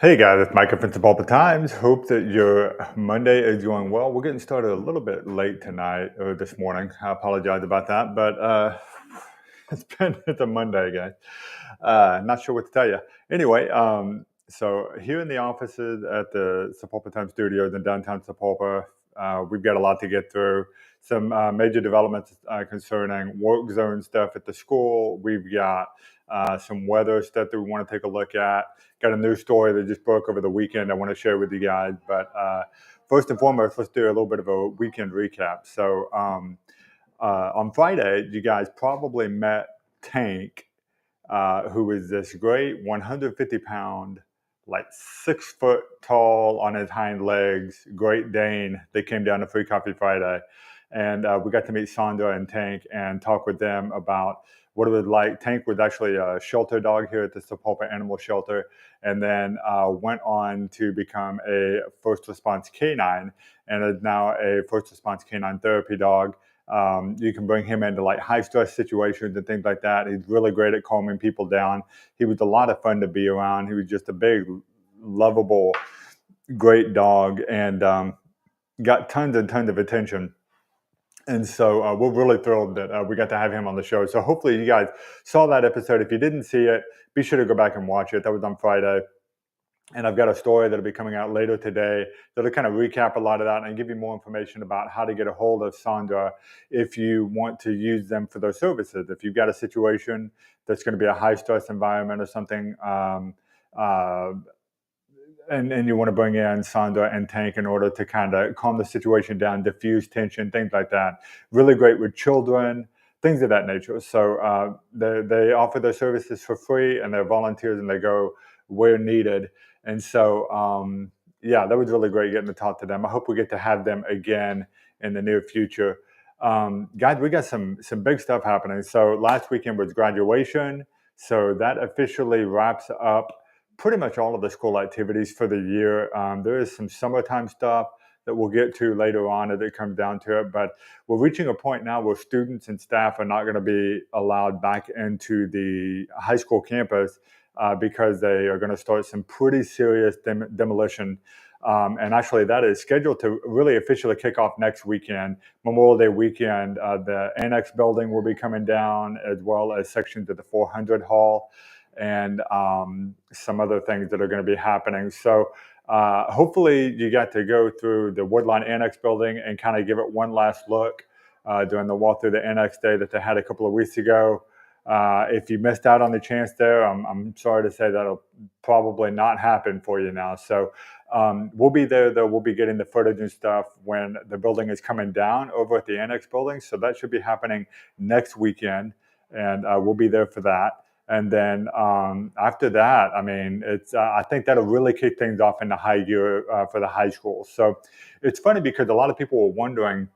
Hey guys, it's Micah from Sepulpa Times. Hope that your Monday is going well. We're getting started a little bit late tonight or this morning. I apologize about that, but it's a Monday, guys. Not sure what to tell you. Anyway, so here in the offices at the Sepulpa Time Studios in downtown Sepulpa, we've got a lot to get through. Some major developments concerning work zone stuff at the school. We've got some weather stuff that we want to take a look at. Got a new story that just broke over the weekend I want to share with you guys. But first and foremost, let's do a little bit of a weekend recap. So on Friday, you guys probably met Tank, who is this great 150-pound, like 6 foot tall on his hind legs, Great Dane. They came down to Free Coffee Friday. And we got to meet Sandra and Tank and talk with them about what it was like. Tank was actually a shelter dog here at the Sepulpa Animal Shelter, and then went on to become a first response canine and is now a first response canine therapy dog. You can bring him into like high stress situations and things like that. He's really great at calming people down. He was a lot of fun to be around. He was just a big, lovable, great dog, and got tons and tons of attention. And so we're really thrilled that we got to have him on the show. So hopefully you guys saw that episode. If you didn't see it, be sure to go back and watch it. That was on Friday. And I've got a story that'll be coming out later today that'll kind of recap a lot of that and give you more information about how to get a hold of Sandra if you want to use them for those services. If you've got a situation that's going to be a high stress environment or something, uh, and you want to bring in Sandra and Tank in order to kind of calm the situation down, diffuse tension, things like that. Really great with children, things of that nature. So they offer their services for free, and they're volunteers, and they go where needed. And so, yeah, that was really great getting to talk to them. I hope we get to have them again in the near future. Guys, we got some big stuff happening. So last weekend was graduation. So that officially wraps up pretty much all of the school activities for the year. There is some summertime stuff that we'll get to later on as it comes down to it. But we're reaching a point now where students and staff are not going to be allowed back into the high school campus because they are going to start some pretty serious demolition. And actually, that is scheduled to really officially kick off next weekend, Memorial Day weekend. The Annex building will be coming down, as well as sections of the 400 Hall and some other things that are going to be happening. So hopefully you got to go through the Woodline Annex building and kind of give it one last look during the walk through the Annex day that they had a couple of weeks ago. If you missed out on the chance there, I'm sorry to say that'll probably not happen for you now. So we'll be there, though. We'll be getting the footage and stuff when the building is coming down over at the Annex building. So that should be happening next weekend, and we'll be there for that. And then after that, I mean, it's I think that'll really kick things off in the high gear for the high school. So it's funny because a lot of people were wondering,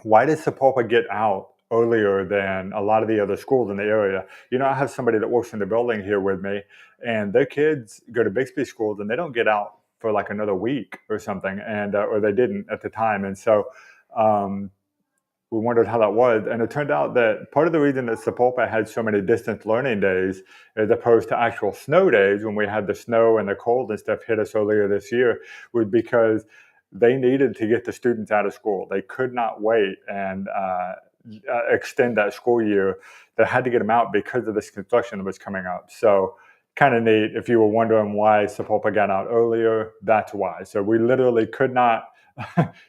why does Sapulpa get out earlier than a lot of the other schools in the area? You know, I have somebody that works in the building here with me, and their kids go to Bixby schools, and they don't get out for like another week or something, and or they didn't at the time. And so we wondered how that was, and it turned out that part of the reason that Sapulpa had so many distance learning days as opposed to actual snow days, when we had the snow and the cold and stuff hit us earlier this year, was because they needed to get the students out of school. They could not wait and extend that school year. They had to get them out because of this construction that was coming up. So kind of neat. If you were wondering why Sapulpa got out earlier, that's why. So we literally could not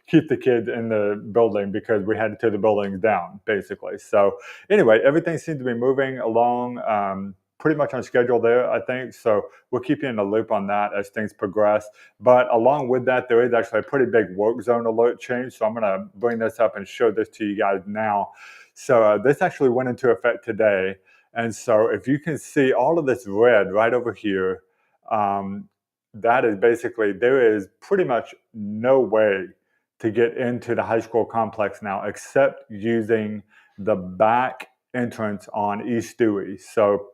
keep the kids in the building because we had to tear the buildings down, basically. So anyway, everything seems to be moving along pretty much on schedule there, I think. So we'll keep you in the loop on that as things progress. But along with that, there is actually a pretty big work zone alert change. So I'm going to bring this up and show this to you guys now. So this actually went into effect today. And so if you can see all of this red right over here, that is basically, there is pretty much no way to get into the high school complex now except using the back entrance on East Dewey. So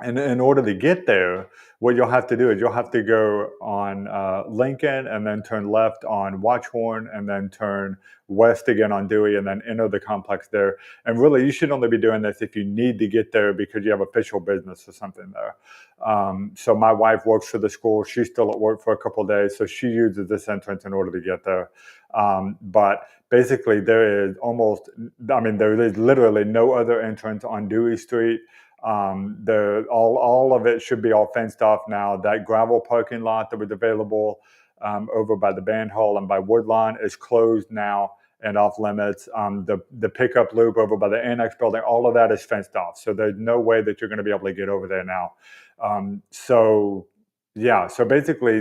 And in order to get there, what you'll have to do is you'll have to go on Lincoln and then turn left on Watchhorn and then turn west again on Dewey and then enter the complex there. And really, you should only be doing this if you need to get there because you have official business or something there. So my wife works for the school. She's still at work for a couple of days, so she uses this entrance in order to get there. But basically, there is there is literally no other entrance on Dewey Street. All of it should be all fenced off now. That gravel parking lot that was available over by the band hall and by Woodlawn is closed now and off limits. The pickup loop over by the annex building, all of that is fenced off. So there's no way that you're going to be able to get over there now. So basically,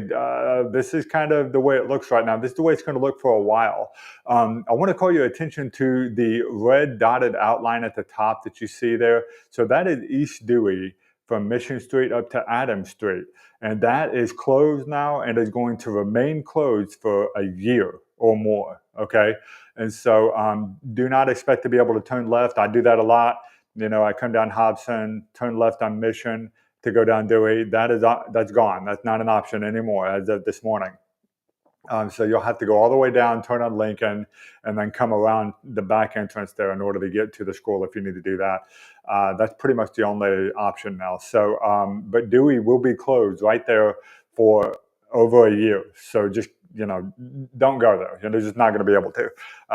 this is kind of the way it looks right now. This is the way it's going to look for a while. I want to call your attention to the red dotted outline at the top that you see there. So that is East Dewey from Mission Street up to Adams Street. And that is closed now and is going to remain closed for a year or more, okay? And so do not expect to be able to turn left. I do that a lot. I come down Hobson, turn left on Mission to go down Dewey. That's gone. That's not an option anymore as of this morning. So you'll have to go all the way down, turn on Lincoln, and then come around the back entrance there in order to get to the school if you need to do that. That's pretty much the only option now. So, but Dewey will be closed right there for over a year. So just, don't go there. You're just not going to be able to.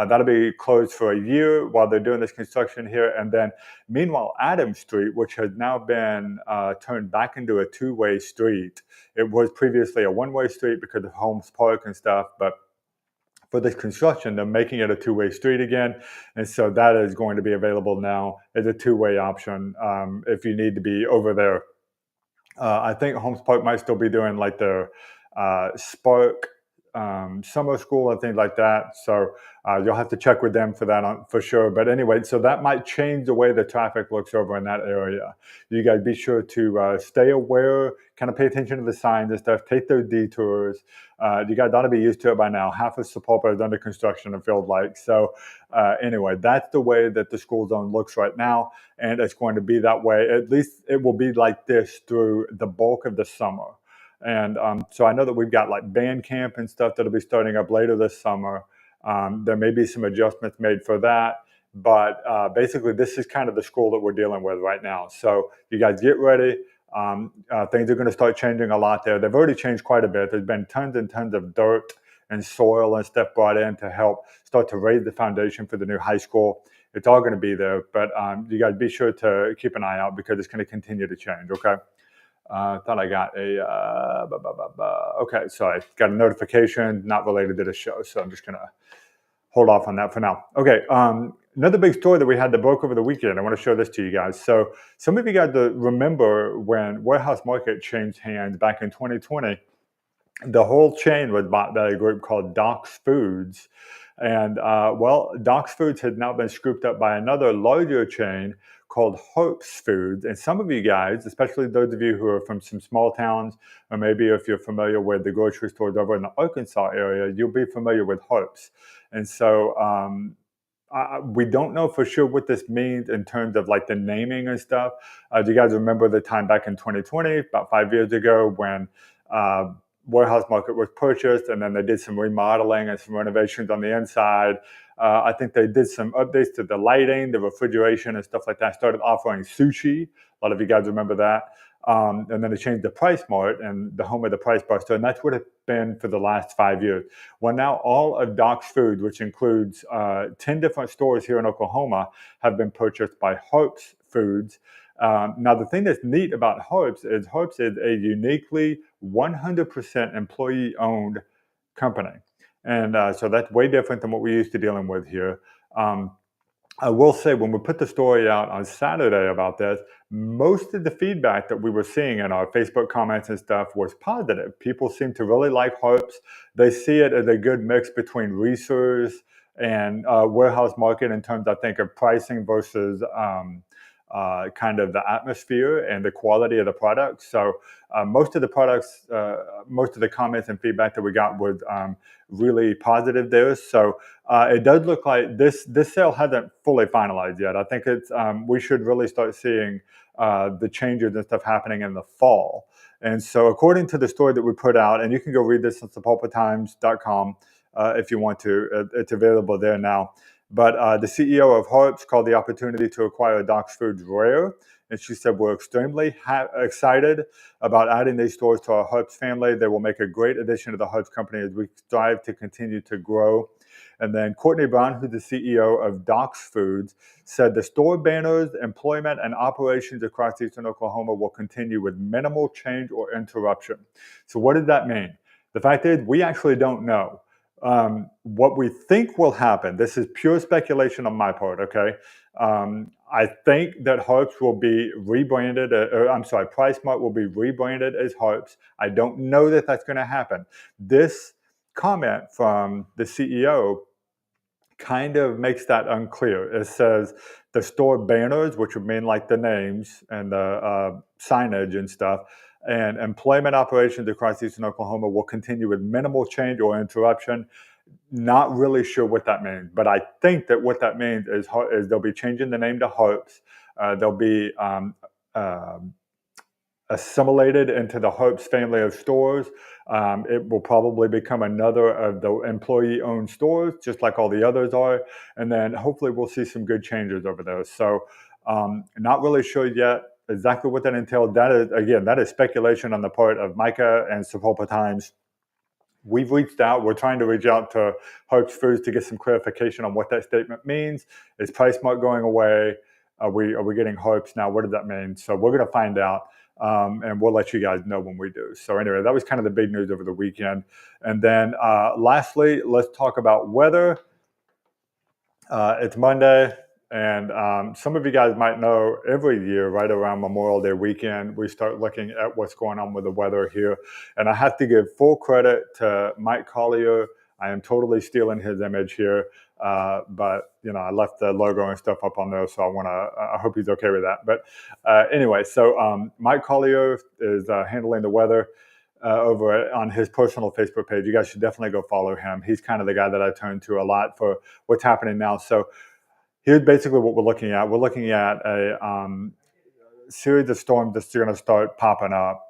That'll be closed for a year while they're doing this construction here. And then meanwhile, Adams Street, which has now been turned back into a two-way street. It was previously a one-way street because of Holmes Park and stuff, but for this construction, they're making it a two-way street again. And so that is going to be available now as a two-way option if you need to be over there. I think Holmes Park might still be doing like their Spark summer school and things like that. So you'll have to check with them for that for sure. But anyway, so that might change the way the traffic looks over in that area. You guys be sure to stay aware, kind of pay attention to the signs and stuff, take those detours. You guys ought to be used to it by now. Half of Sapulpa is under construction, it feels like. So anyway, that's the way that the school zone looks right now. And it's going to be that way. At least it will be like this through the bulk of the summer. And so I know that we've got like band camp and stuff that'll be starting up later this summer. There may be some adjustments made for that. But basically, this is kind of the school that we're dealing with right now. So you guys get ready. Things are going to start changing a lot there. They've already changed quite a bit. There's been tons and tons of dirt and soil and stuff brought in to help start to raise the foundation for the new high school. It's all going to be there. But you guys be sure to keep an eye out because it's going to continue to change, okay? Thought I got okay, so I got a notification not related to the show, so I'm just going to hold off on that for now. Okay, another big story that we had that broke over the weekend. I want to show this to you guys. So some of you guys remember when Warehouse Market changed hands back in 2020, the whole chain was bought by a group called Doc's Foods. And Doc's Foods has now been scooped up by another larger chain called Hope's Foods. And some of you guys, especially those of you who are from some small towns, or maybe if you're familiar with the grocery stores over in the Arkansas area, you'll be familiar with Hope's. And so we don't know for sure what this means in terms of like the naming and stuff. Do you guys remember the time back in 2020, about 5 years ago, when Warehouse Market was purchased, and then they did some remodeling and some renovations on the inside. I think they did some updates to the lighting, the refrigeration, and stuff like that. Started offering sushi. A lot of you guys remember that. And then they changed the Price Mart and the home of the Price Buster, and that's what it's been for the last 5 years. Well, now all of Doc's Food, which includes 10 different stores here in Oklahoma, have been purchased by Hope's Foods. Now, the thing that's neat about Hope's is a uniquely 100% employee-owned company. And so that's way different than what we're used to dealing with here. I will say, when we put the story out on Saturday about this, most of the feedback that we were seeing in our Facebook comments and stuff was positive. People seem to really like Hope's. They see it as a good mix between Reese's and Warehouse Market in terms, I think, of pricing versus kind of the atmosphere and the quality of the product. So most of the products, most of the comments and feedback that we got was really positive there. So it does look like this sale hasn't fully finalized yet. I think it's we should really start seeing the changes and stuff happening in the fall. And so according to the story that we put out, and you can go read this on sepulpatimes.com if you want to, it's available there now. But the CEO of Harps called the opportunity to acquire Doc's Foods rare. And she said, we're extremely excited about adding these stores to our Harps family. They will make a great addition to the Harps company as we strive to continue to grow. And then Courtney Brown, who's the CEO of Doc's Foods, said the store banners, employment, and operations across Eastern Oklahoma will continue with minimal change or interruption. So what does that mean? The fact is, we actually don't know. What we think will happen, this is pure speculation on my part, okay? I think that Harps will be rebranded, Price Mart will be rebranded as Harps. I don't know that that's going to happen. This comment from the CEO kind of makes that unclear. It says the store banners, which would mean like the names and the signage and stuff, and employment operations across Eastern Oklahoma will continue with minimal change or interruption. Not really sure what that means, but I think that what that means is they'll be changing the name to Harps. They'll be assimilated into the Harps family of stores. It will probably become another of the employee-owned stores, just like all the others are. And then hopefully we'll see some good changes over there. So not really sure yet exactly what that entails. That is speculation on the part of Micah and Sepulpa Times. We've reached out. We're trying to reach out to Harps Foods to get some clarification on what that statement means. Is Price Mart going away? Are we getting Harps now? What does that mean? So we're going to find out, and we'll let you guys know when we do. So anyway, that was kind of the big news over the weekend. And then lastly, let's talk about weather. It's Monday. And some of you guys might know every year, right around Memorial Day weekend, we start looking at what's going on with the weather here. And I have to give full credit to Mike Collier. I am totally stealing his image here. But, I left the logo and stuff up on there, so I hope he's okay with that. But anyway, so Mike Collier is handling the weather over on his personal Facebook page. You guys should definitely go follow him. He's kind of the guy that I turn to a lot for what's happening now. So here's basically what we're looking at. We're looking at a series of storms that's going to start popping up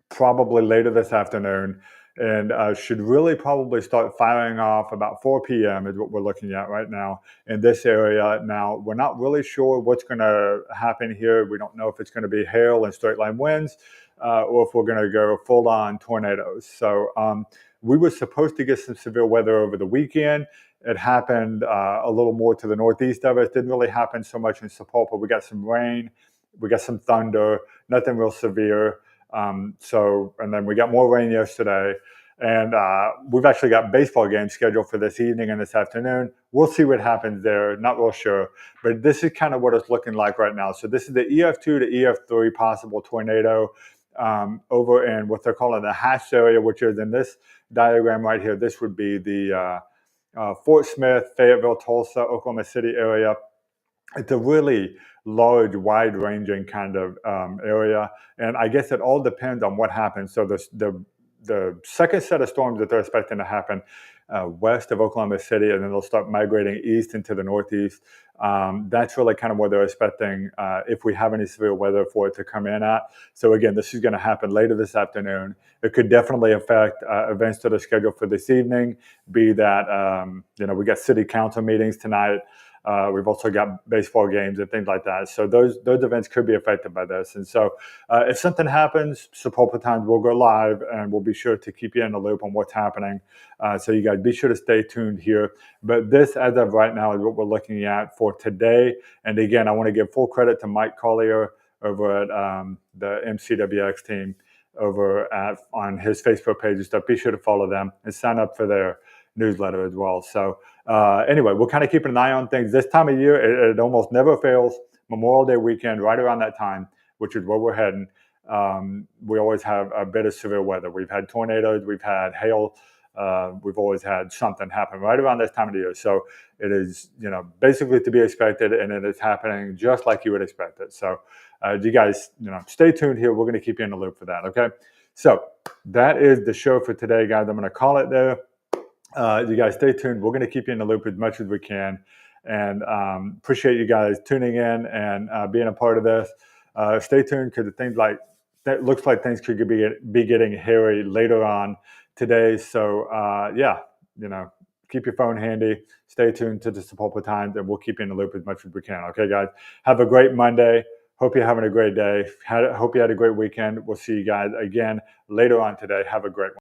probably later this afternoon, and should really probably start firing off about 4 p.m. is what we're looking at right now in this area. Now, we're not really sure what's going to happen here. We don't know if it's going to be hail and straight line winds or if we're going to go full-on tornadoes. So we were supposed to get some severe weather over the weekend. It happened a little more to the northeast of us. Didn't really happen so much in Sepulpa. We got some rain, we got some thunder, nothing real severe. And then we got more rain yesterday. And we've actually got baseball games scheduled for this evening and this afternoon. We'll see what happens there. Not real sure. But this is kind of what it's looking like right now. So this is the EF2 to EF3 possible tornado over in what they're calling the hash area, which is in this diagram right here. This would be the Fort Smith, Fayetteville, Tulsa, Oklahoma City area. It's a really large, wide-ranging kind of area, and I guess it all depends on what happens. So the second set of storms that they're expecting to happen west of Oklahoma City, and then they'll start migrating east into the northeast. That's really kind of what they're expecting if we have any severe weather for it to come in at. So again, this is going to happen later this afternoon. It could definitely affect events that are scheduled for this evening, be that, we got city council meetings tonight. We've also got baseball games and things like that. So those events could be affected by this. And so if something happens, Sepulpa Times will go live, and we'll be sure to keep you in the loop on what's happening. So you guys be sure to stay tuned here. But this, as of right now, is what we're looking at for today. And again, I want to give full credit to Mike Collier over at the MCWX team on his Facebook page and stuff. Be sure to follow them and sign up for their newsletter as well. So anyway, we're kind of keeping an eye on things. This time of year, it almost never fails. Memorial Day weekend, right around that time, which is where we're heading. We always have a bit of severe weather. We've had tornadoes, we've had hail, we've always had something happen right around this time of the year. So it is, basically to be expected, and it is happening just like you would expect it. So you guys, stay tuned here. We're going to keep you in the loop for that. Okay. So that is the show for today, guys. I'm going to call it there. You guys stay tuned. We're going to keep you in the loop as much as we can, and appreciate you guys tuning in and being a part of this. Stay tuned, because things like that looks like things could be getting hairy later on today. So yeah, keep your phone handy. Stay tuned to the Sepulpa Times, and we'll keep you in the loop as much as we can. Okay, guys. Have a great Monday. Hope you're having a great day. Hope you had a great weekend. We'll see you guys again later on today. Have a great one.